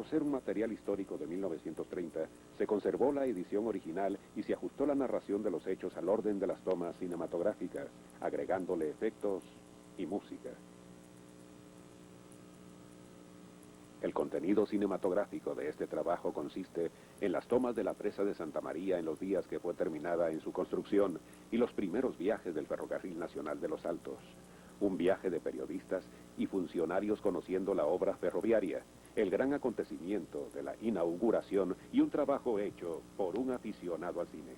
Por ser un material histórico de 1930, se conservó la edición original y se ajustó la narración de los hechos al orden de las tomas cinematográficas, agregándole efectos y música. El contenido cinematográfico de este trabajo consiste en las tomas de la presa de Santa María en los días que fue terminada en su construcción y los primeros viajes del Ferrocarril Nacional de los Altos. Un viaje de periodistas y funcionarios conociendo la obra ferroviaria, el gran acontecimiento de la inauguración y un trabajo hecho por un aficionado al cine.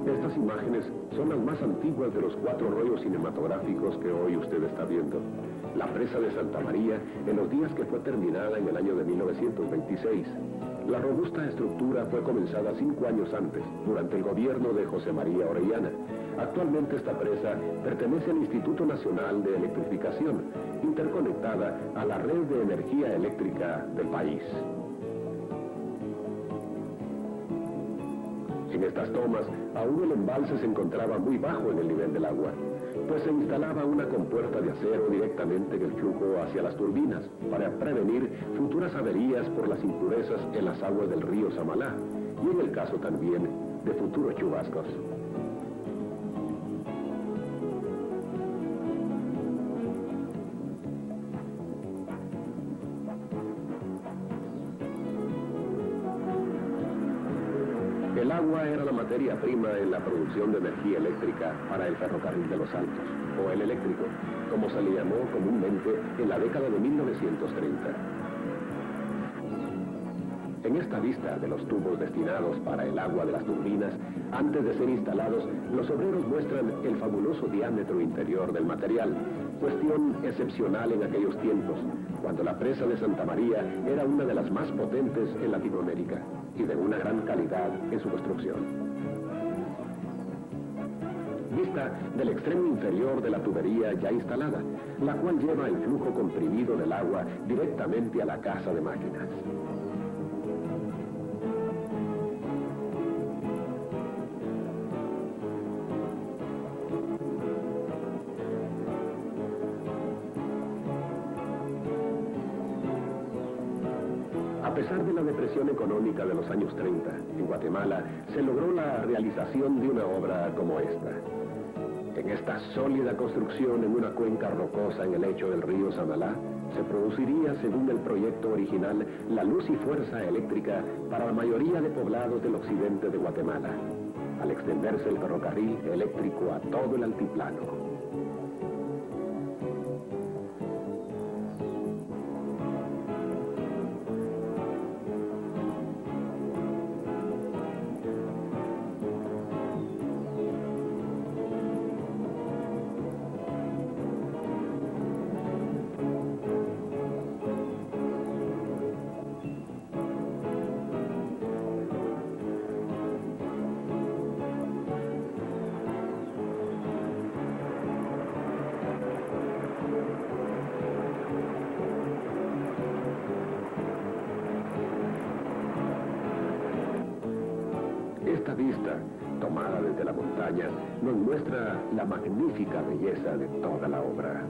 Estas imágenes son las más antiguas de los 4 rollos cinematográficos que hoy usted está viendo. La presa de Santa María en los días que fue terminada en el año de 1926. La robusta estructura fue comenzada 5 años antes, durante el gobierno de José María Orellana. Actualmente esta presa pertenece al Instituto Nacional de Electrificación, interconectada a la red de energía eléctrica del país. En estas tomas, aún el embalse se encontraba muy bajo en el nivel del agua, pues se instalaba una compuerta de acero directamente en el flujo hacia las turbinas, para prevenir futuras averías por las impurezas en las aguas del río Samalá, y en el caso también de futuros chubascos. El agua era la materia prima en la producción de energía eléctrica para el Ferrocarril de los Altos, o el eléctrico, como se le llamó comúnmente en la década de 1930. En esta vista de los tubos destinados para el agua de las turbinas, antes de ser instalados, los obreros muestran el fabuloso diámetro interior del material, cuestión excepcional en aquellos tiempos, cuando la presa de Santa María era una de las más potentes en Latinoamérica y de una gran calidad en su construcción. Vista del extremo inferior de la tubería ya instalada, la cual lleva el flujo comprimido del agua directamente a la casa de máquinas. A pesar de la depresión económica de los años 30, en Guatemala se logró la realización de una obra como esta. En esta sólida construcción en una cuenca rocosa en el lecho del río Samalá, se produciría, según el proyecto original, la luz y fuerza eléctrica para la mayoría de poblados del occidente de Guatemala, al extenderse el ferrocarril eléctrico a todo el altiplano. Esta vista, tomada desde la montaña, nos muestra la magnífica belleza de toda la obra.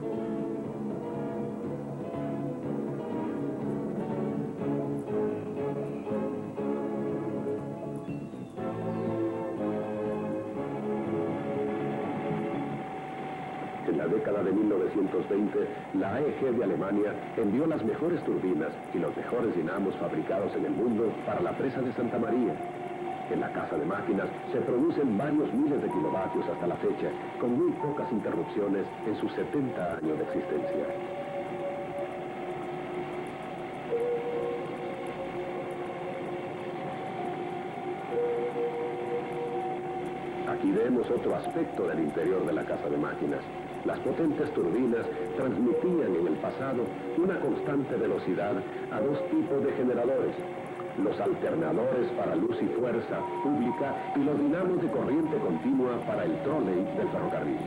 En la década de 1920, la AEG de Alemania envió las mejores turbinas y los mejores dinamos fabricados en el mundo para la presa de Santa María. En la casa de máquinas se producen varios miles de kilovatios hasta la fecha, con muy pocas interrupciones en sus 70 años de existencia. Aquí vemos otro aspecto del interior de la casa de máquinas. Las potentes turbinas transmitían en el pasado una constante velocidad a 2 tipos de generadores: los alternadores para luz y fuerza pública y los dinamos de corriente continua para el tróley del ferrocarril.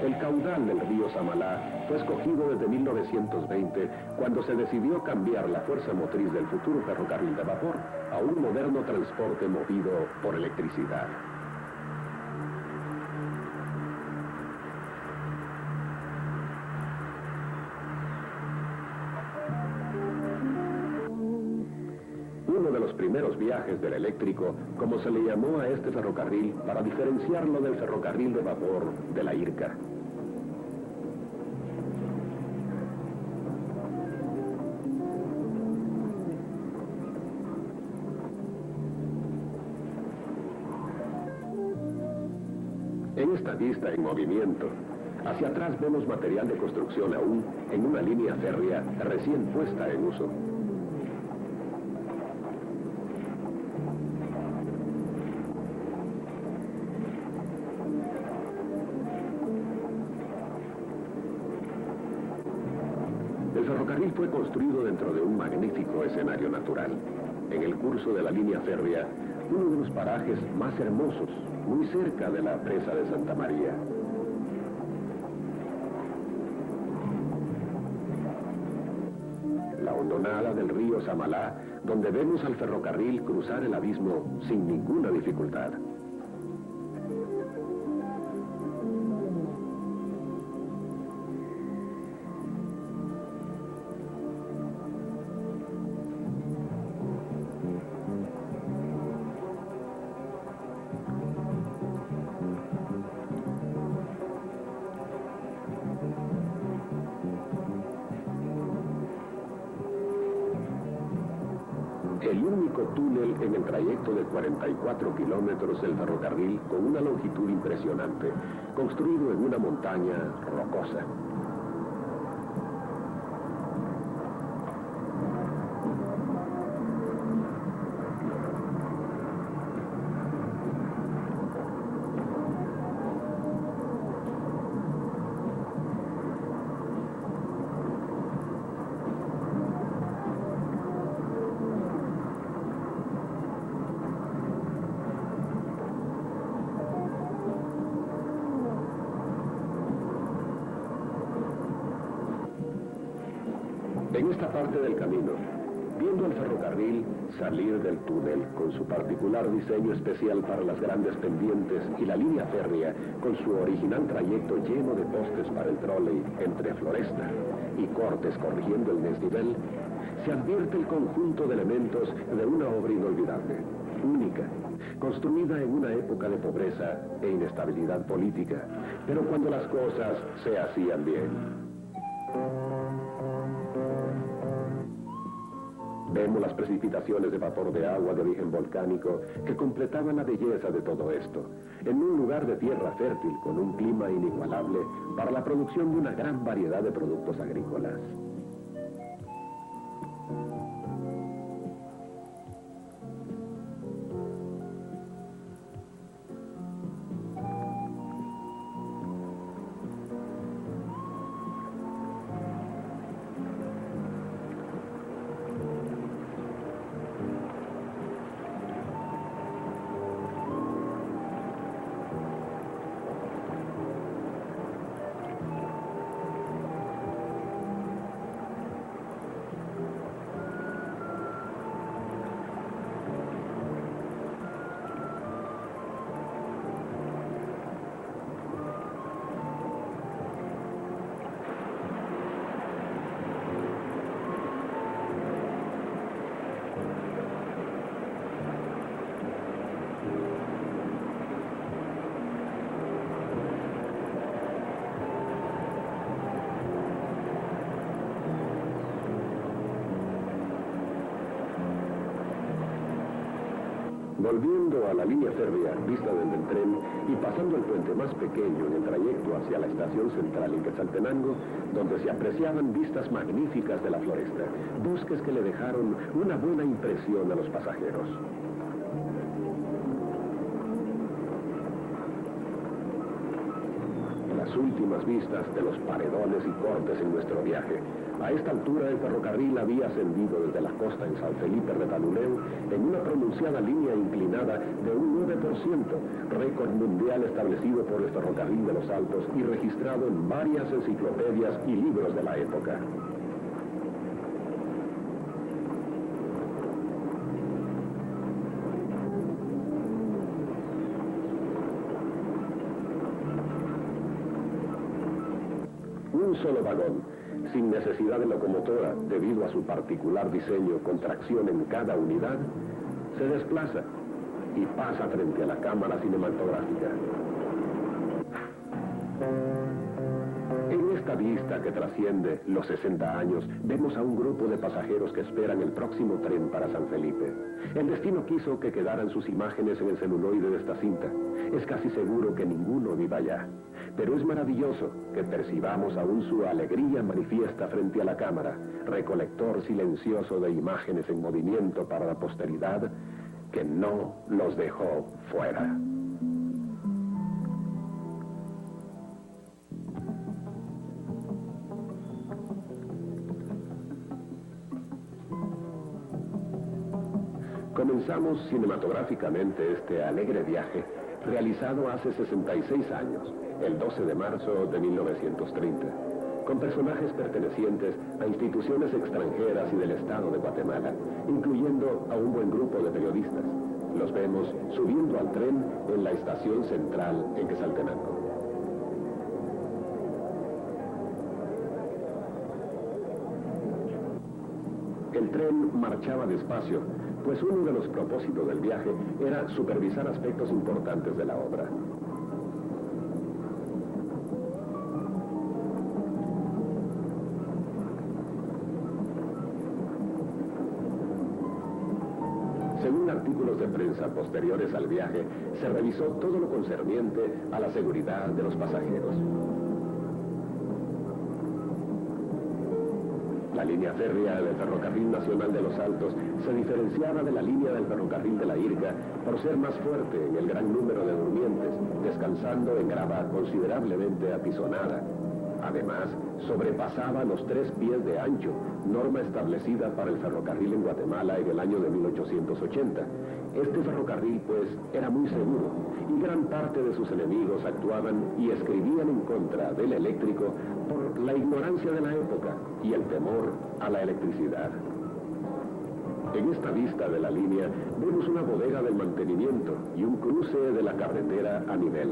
El caudal del río Samalá fue escogido desde 1920, cuando se decidió cambiar la fuerza motriz del futuro ferrocarril de vapor a un moderno transporte movido por electricidad. Uno de los primeros viajes del eléctrico, como se le llamó a este ferrocarril, para diferenciarlo del ferrocarril de vapor de la IRCA. En esta vista en movimiento, hacia atrás vemos material de construcción aún en una línea férrea recién puesta en uso. El ferrocarril fue construido dentro de un magnífico escenario natural. En el curso de la línea férrea, uno de los parajes más hermosos, muy cerca de la presa de Santa María. La hondonada del río Samalá, donde vemos al ferrocarril cruzar el abismo sin ninguna dificultad. El único túnel en el trayecto de 44 kilómetros del ferrocarril con una longitud impresionante, construido en una montaña rocosa. En esta parte del camino, viendo el ferrocarril salir del túnel con su particular diseño especial para las grandes pendientes y la línea férrea con su original trayecto lleno de postes para el tróley entre Floresta y Cortes corrigiendo el desnivel, se advierte el conjunto de elementos de una obra inolvidable, única, construida en una época de pobreza e inestabilidad política, pero cuando las cosas se hacían bien. Vemos las precipitaciones de vapor de agua de origen volcánico que completaban la belleza de todo esto, en un lugar de tierra fértil con un clima inigualable para la producción de una gran variedad de productos agrícolas. Volviendo a la línea férrea vista desde el tren y pasando el puente más pequeño en el trayecto hacia la estación central en Quetzaltenango, donde se apreciaban vistas magníficas de la floresta, bosques que le dejaron una buena impresión a los pasajeros. La las últimas vistas de los paredones y cortes en nuestro viaje. A esta altura el ferrocarril había ascendido desde la costa en San Felipe Retaluleu en una pronunciada línea inclinada de un 9%, récord mundial establecido por el Ferrocarril de los Altos y registrado en varias enciclopedias y libros de la época. Un solo vagón, sin necesidad de locomotora debido a su particular diseño con tracción en cada unidad, se desplaza y pasa frente a la cámara cinematográfica. En esta vista que trasciende los 60 años, vemos a un grupo de pasajeros que esperan el próximo tren para San Felipe. El destino quiso que quedaran sus imágenes en el celuloide de esta cinta. Es casi seguro que ninguno viva allá. Pero es maravilloso que percibamos aún su alegría manifiesta frente a la cámara, recolector silencioso de imágenes en movimiento para la posteridad, que no los dejó fuera. Comenzamos cinematográficamente este alegre viaje realizado hace 66 años, el 12 de marzo de 1930, con personajes pertenecientes a instituciones extranjeras y del Estado de Guatemala, incluyendo a un buen grupo de periodistas. Los vemos subiendo al tren en la estación central en Quetzaltenango. El tren marchaba despacio, pues uno de los propósitos del viaje era supervisar aspectos importantes de la obra. Según artículos de prensa posteriores al viaje, se revisó todo lo concerniente a la seguridad de los pasajeros. La línea férrea del Ferrocarril Nacional de los Altos se diferenciaba de la línea del Ferrocarril de la Irca por ser más fuerte en el gran número de durmientes, descansando en grava considerablemente apisonada. Además, sobrepasaba los 3 pies de ancho, norma establecida para el ferrocarril en Guatemala en el año de 1880. Este ferrocarril, pues, era muy seguro, y gran parte de sus enemigos actuaban y escribían en contra del eléctrico por la ignorancia de la época y el temor a la electricidad. En esta vista de la línea vemos una bodega del mantenimiento y un cruce de la carretera a nivel.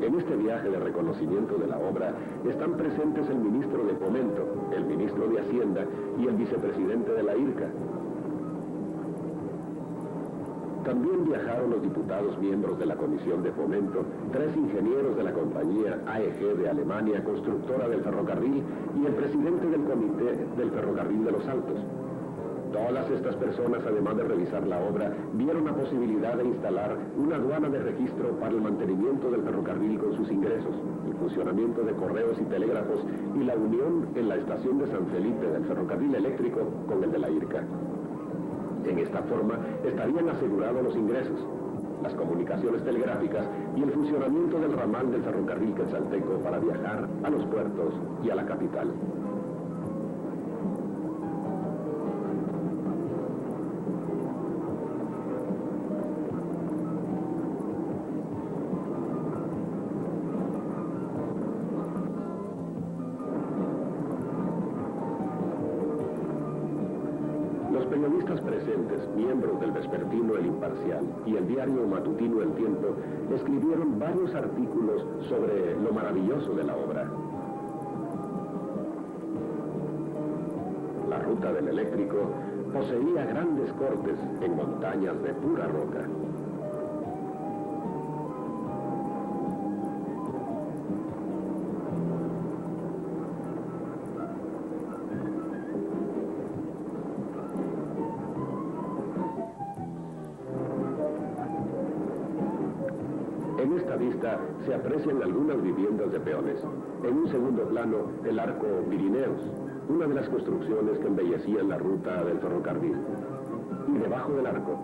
En este viaje de reconocimiento de la obra están presentes el ministro de Fomento, el ministro de Hacienda y el vicepresidente de la IRCA. También viajaron los diputados miembros de la Comisión de Fomento, 3 ingenieros de la compañía AEG de Alemania, constructora del ferrocarril, y el presidente del comité del Ferrocarril de los Altos. Todas estas personas, además de revisar la obra, vieron la posibilidad de instalar una aduana de registro para el mantenimiento del ferrocarril con sus ingresos, el funcionamiento de correos y telégrafos y la unión en la estación de San Felipe del ferrocarril eléctrico con el de la IRCA. En esta forma estarían asegurados los ingresos, las comunicaciones telegráficas y el funcionamiento del ramal del ferrocarril quetzalteco para viajar a los puertos y a la capital. Los periodistas presentes, miembros del vespertino El Imparcial y el diario matutino El Tiempo, escribieron varios artículos sobre lo maravilloso de la obra. La ruta del eléctrico poseía grandes cortes en montañas de pura roca. En esta vista se aprecian algunas viviendas de peones. En un segundo plano, el arco Pirineos, una de las construcciones que embellecían la ruta del ferrocarril. y debajo del arco.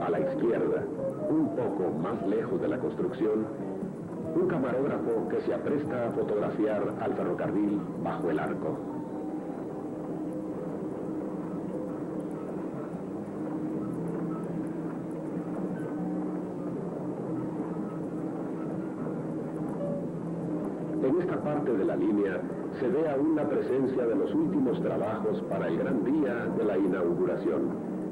A la izquierda, un poco más lejos de la construcción, un camarógrafo que se apresta a fotografiar al ferrocarril bajo el arco. En esta parte de la línea se ve aún la presencia de los últimos trabajos para el gran día de la inauguración,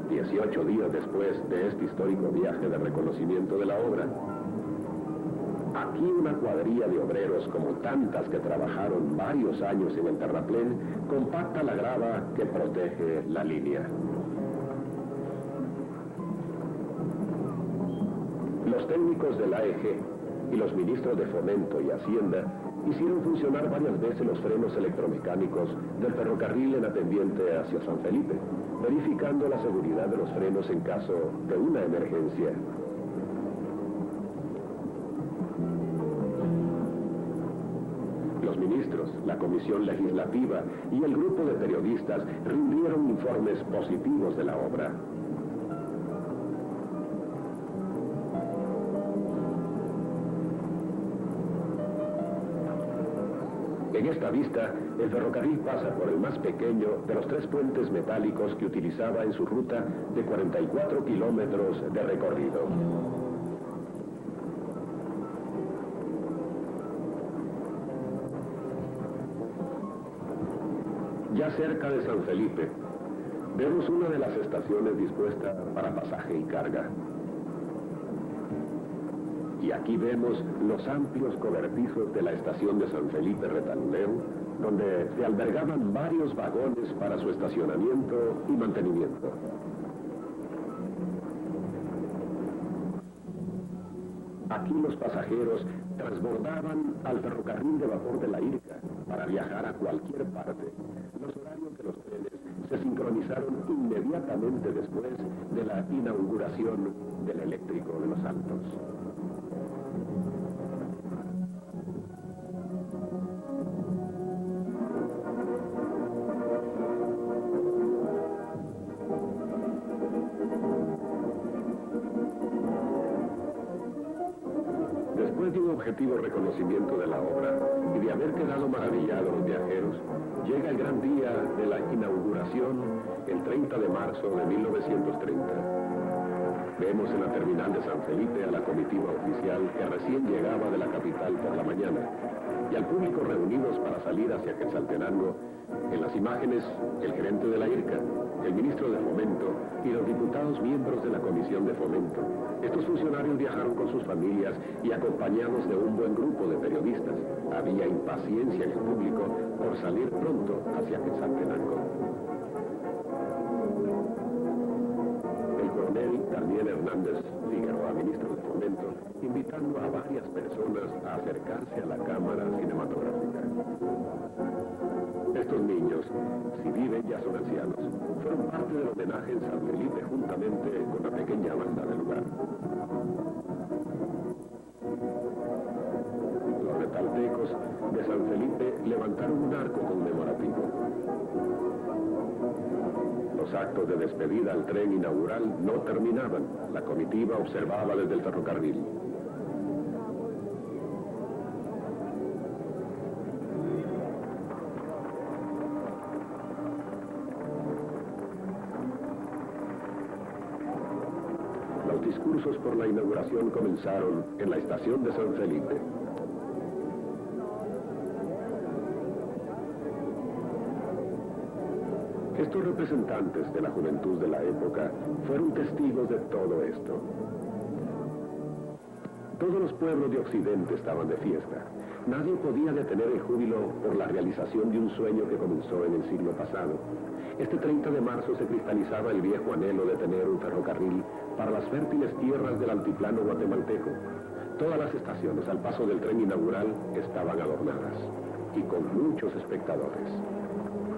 18 días después de este histórico viaje de reconocimiento de la obra. Aquí una cuadrilla de obreros, como tantas que trabajaron varios años en el terraplén, compacta la grava que protege la línea. Los técnicos de la AEG y los ministros de Fomento y Hacienda hicieron funcionar varias veces los frenos electromecánicos del ferrocarril en la pendiente hacia San Felipe, verificando la seguridad de los frenos en caso de una emergencia. Los ministros, la comisión legislativa y el grupo de periodistas rindieron informes positivos de la obra. En esta vista, el ferrocarril pasa por el más pequeño de los 3 puentes metálicos que utilizaba en su ruta de 44 kilómetros de recorrido. Ya cerca de San Felipe, vemos una de las estaciones dispuestas para pasaje y carga. Y aquí vemos los amplios cobertizos de la estación de San Felipe Retaluleu, donde se albergaban varios vagones para su estacionamiento y mantenimiento. Aquí los pasajeros transbordaban al ferrocarril de vapor de la Irca para viajar a cualquier parte. Los horarios de los trenes se sincronizaron inmediatamente después de la inauguración del eléctrico de los Altos. Después de un objetivo reconocimiento de la obra y de haber quedado maravillados los viajeros, llega el gran día de la inauguración, el 30 de marzo de 1930. Vemos en la terminal de San Felipe a la comitiva oficial que recién llegaba de la capital por la mañana, y al público reunidos para salir hacia Quetzaltenango. En las imágenes, el gerente de la IRCA, el ministro de Fomento y los diputados miembros de la Comisión de Fomento. Estos funcionarios viajaron con sus familias y acompañados de un buen grupo de periodistas. Había impaciencia en el público por salir pronto hacia Quetzaltenango. El coronel Daniel Hernández Figueroa, ministro de Fomento, invitando a varias personas a acercarse a la cámara cinematográfica. Estos niños, si viven ya son ancianos, fueron parte del homenaje en San Felipe juntamente con la pequeña banda del lugar. Los retaltecos de San Felipe levantaron un arco conmemorativo. Los actos de despedida al tren inaugural no terminaban. La comitiva observaba desde el ferrocarril. Los discursos por la inauguración comenzaron en la estación de San Felipe. Estos representantes de la juventud de la época fueron testigos de todo esto. Todos los pueblos de Occidente estaban de fiesta. Nadie podía detener el júbilo por la realización de un sueño que comenzó en el siglo pasado. Este 30 de marzo se cristalizaba el viejo anhelo de tener un ferrocarril para las fértiles tierras del altiplano guatemalteco. Todas las estaciones al paso del tren inaugural estaban adornadas y con muchos espectadores.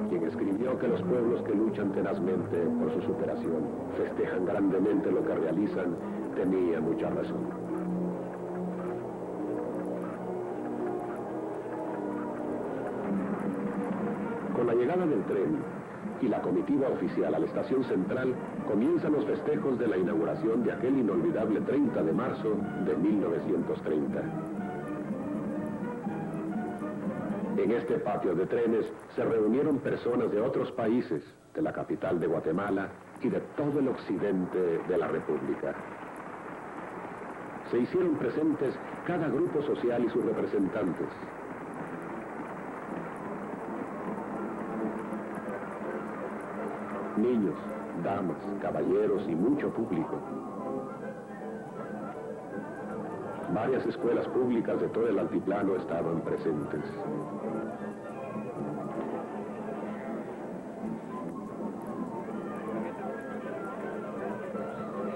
Quien escribió que los pueblos que luchan tenazmente por su superación festejan grandemente lo que realizan, tenía mucha razón. Con la llegada del tren, y la comitiva oficial a la estación central, comienzan los festejos de la inauguración de aquel inolvidable 30 de marzo de 1930. En este patio de trenes se reunieron personas de otros países, de la capital de Guatemala y de todo el occidente de la República. Se hicieron presentes cada grupo social y sus representantes. Niños, damas, caballeros y mucho público. Varias escuelas públicas de todo el altiplano estaban presentes.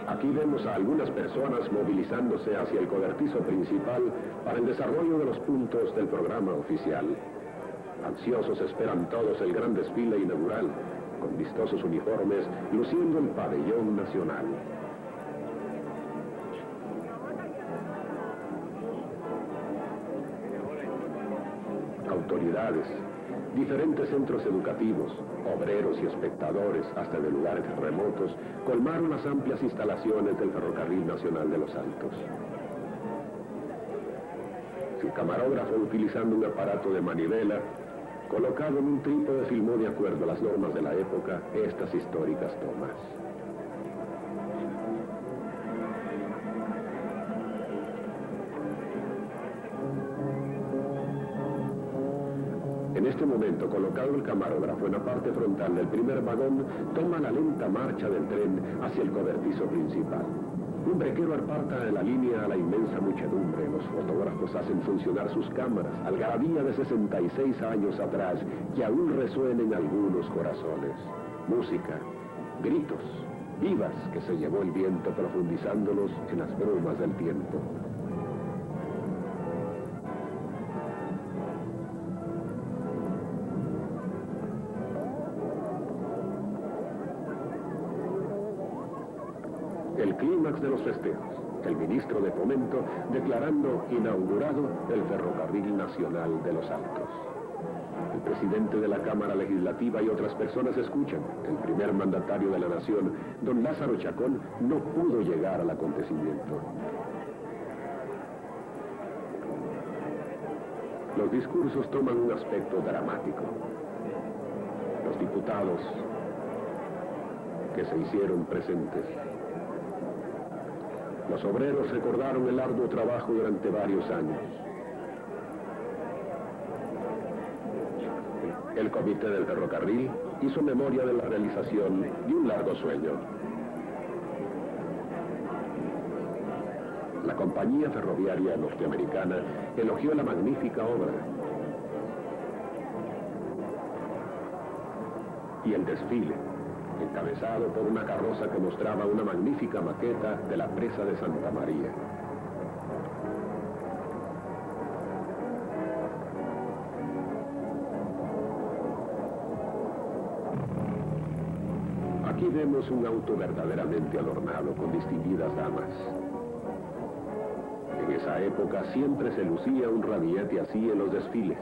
Aquí vemos a algunas personas movilizándose hacia el cobertizo principal para el desarrollo de los puntos del programa oficial. Ansiosos esperan todos el gran desfile inaugural, con vistosos uniformes, luciendo el pabellón nacional. Autoridades, diferentes centros educativos, obreros y espectadores, hasta de lugares remotos, colmaron las amplias instalaciones del Ferrocarril Nacional de los Altos. El camarógrafo, utilizando un aparato de manivela, colocado en un trípode, filmó de acuerdo a las normas de la época estas históricas tomas. En este momento, colocado el camarógrafo en la parte frontal del primer vagón, toma la lenta marcha del tren hacia el cobertizo principal. Un brequero aparta de la línea a la inmensa muchedumbre. Los fotógrafos hacen funcionar sus cámaras, algarabía de 66 años atrás, que aún resuena en algunos corazones. Música, gritos, vivas que se llevó el viento profundizándolos en las brumas del tiempo. El clímax de los festejos, el ministro de Fomento declarando inaugurado el Ferrocarril Nacional de los Altos. El presidente de la Cámara Legislativa y otras personas escuchan. El primer mandatario de la nación, don Lázaro Chacón, no pudo llegar al acontecimiento. Los discursos toman un aspecto dramático. Los diputados que se hicieron presentes. Los obreros recordaron el arduo trabajo durante varios años. El comité del ferrocarril hizo memoria de la realización de un largo sueño. La compañía ferroviaria norteamericana elogió la magnífica obra. Y el desfile, encabezado por una carroza que mostraba una magnífica maqueta de la presa de Santa María. Aquí vemos un auto verdaderamente adornado con distinguidas damas. En esa época siempre se lucía un ramillete así en los desfiles.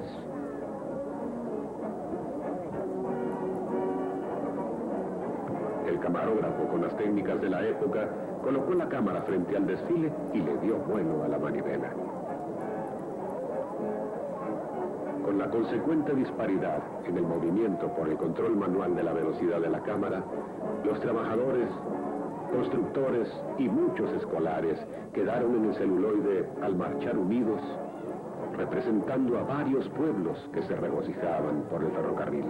El camarógrafo, con las técnicas de la época, colocó la cámara frente al desfile y le dio vuelo a la manivela. Con la consecuente disparidad en el movimiento por el control manual de la velocidad de la cámara, los trabajadores, constructores y muchos escolares quedaron en el celuloide al marchar unidos, representando a varios pueblos que se regocijaban por el ferrocarril.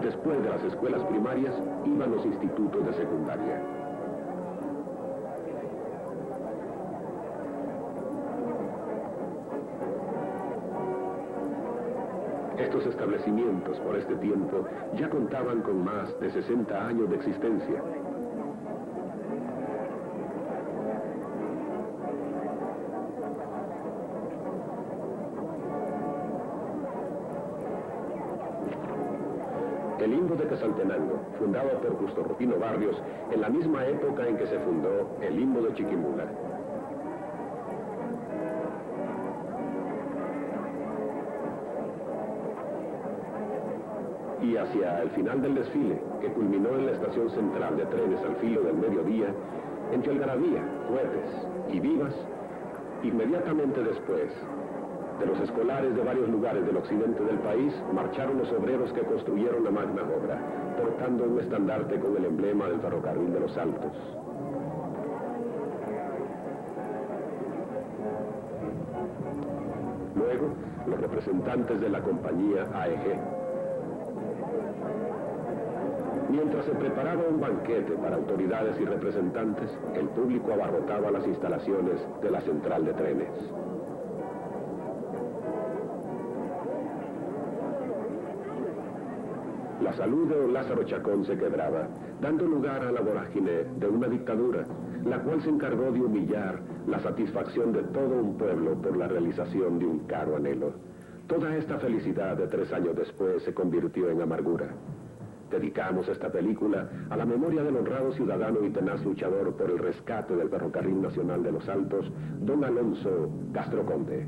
Después de las escuelas primarias, iban los institutos de secundaria. Estos establecimientos, por este tiempo, ya contaban con más de 60 años de existencia. El Limbo de Quetzaltenango, fundado por Justo Rufino Barrios, en la misma época en que se fundó el Limbo de Chiquimula. Y hacia el final del desfile, que culminó en la estación central de trenes al filo del mediodía, entre algarabía, cohetes y vivas, inmediatamente después de los escolares de varios lugares del occidente del país, marcharon los obreros que construyeron la magna obra, portando un estandarte con el emblema del ferrocarril de los Altos. Luego, los representantes de la compañía AEG. Mientras se preparaba un banquete para autoridades y representantes, el público abarrotaba las instalaciones de la central de trenes. La salud de don Lázaro Chacón se quebraba, dando lugar a la vorágine de una dictadura, la cual se encargó de humillar la satisfacción de todo un pueblo por la realización de un caro anhelo. Toda esta felicidad de 3 años después se convirtió en amargura. Dedicamos esta película a la memoria del honrado ciudadano y tenaz luchador por el rescate del Ferrocarril Nacional de los Altos, don Alonso Castro Conde.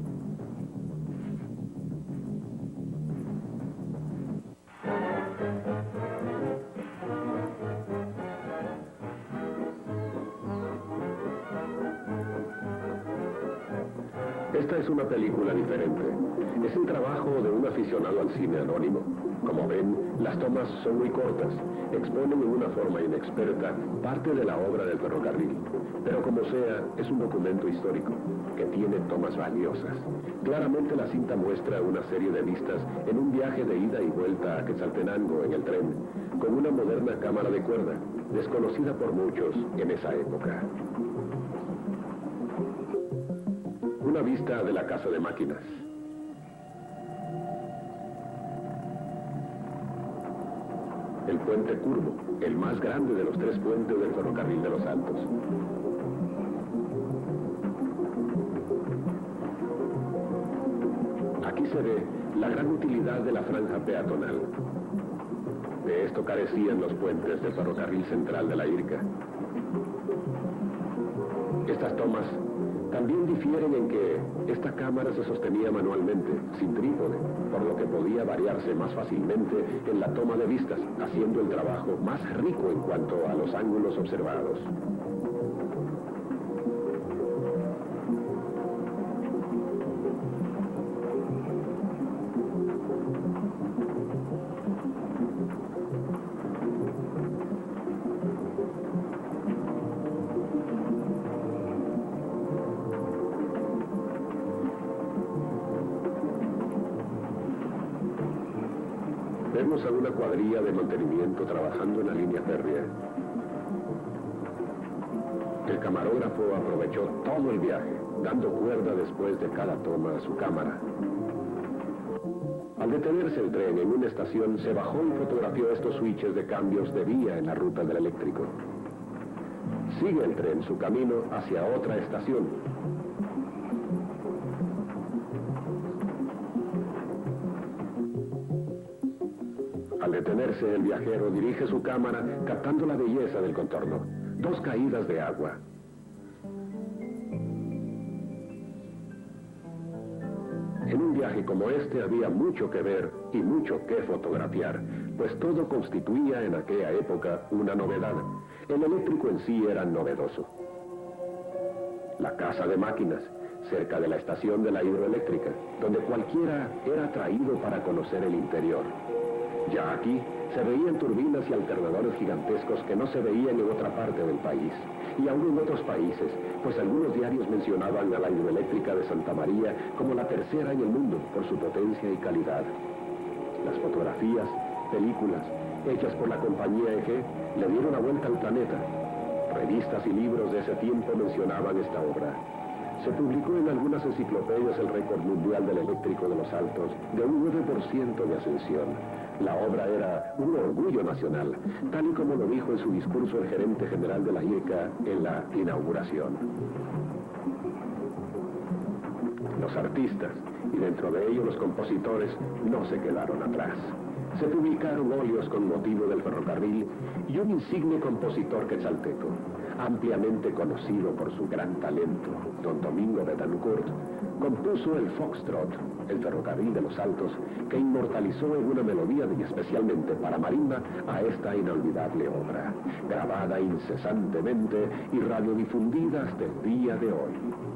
Esta es una película diferente. Es el trabajo de un aficionado al cine anónimo. Como ven, las tomas son muy cortas. Exponen en una forma inexperta parte de la obra del ferrocarril. Pero como sea, es un documento histórico que tiene tomas valiosas. Claramente la cinta muestra una serie de vistas en un viaje de ida y vuelta a Quetzaltenango en el tren, con una moderna cámara de cuerda, desconocida por muchos en esa época. Una vista de la casa de máquinas. El puente curvo, el más grande de los 3 puentes del ferrocarril de los Altos. Aquí se ve la gran utilidad de la franja peatonal. De esto carecían los puentes del ferrocarril central de la Irca. Estas tomas también difieren en que esta cámara se sostenía manualmente, sin trípode, por lo que podía variarse más fácilmente en la toma de vistas, haciendo el trabajo más rico en cuanto a los ángulos observados. Vemos a una cuadrilla de mantenimiento trabajando en la línea férrea. El camarógrafo aprovechó todo el viaje, dando cuerda después de cada toma a su cámara. Al detenerse el tren en una estación, se bajó y fotografió estos switches de cambios de vía en la ruta del eléctrico. Sigue el tren su camino hacia otra estación. Al detenerse, el viajero dirige su cámara captando la belleza del contorno. 2 caídas de agua. En un viaje como este había mucho que ver y mucho que fotografiar, pues todo constituía en aquella época una novedad. El eléctrico en sí era novedoso. La casa de máquinas, cerca de la estación de la hidroeléctrica, donde cualquiera era atraído para conocer el interior. Ya aquí se veían turbinas y alternadores gigantescos que no se veían en otra parte del país, y aún en otros países, pues algunos diarios mencionaban a la hidroeléctrica de Santa María como la tercera en el mundo por su potencia y calidad. Las fotografías, películas, hechas por la compañía EG, le dieron la vuelta al planeta. Revistas y libros de ese tiempo mencionaban esta obra. Se publicó en algunas enciclopedias el récord mundial del eléctrico de los Altos, de un 9% de ascensión. La obra era un orgullo nacional, tal y como lo dijo en su discurso el gerente general de la IRCA en la inauguración. Los artistas, y dentro de ellos los compositores, no se quedaron atrás. Se publicaron óleos con motivo del ferrocarril y un insigne compositor quetzalteco, ampliamente conocido por su gran talento, don Domingo Betancourt, compuso el Foxtrot, el ferrocarril de los Altos, que inmortalizó en una melodía y especialmente para marimba a esta inolvidable obra, grabada incesantemente y radiodifundida hasta el día de hoy.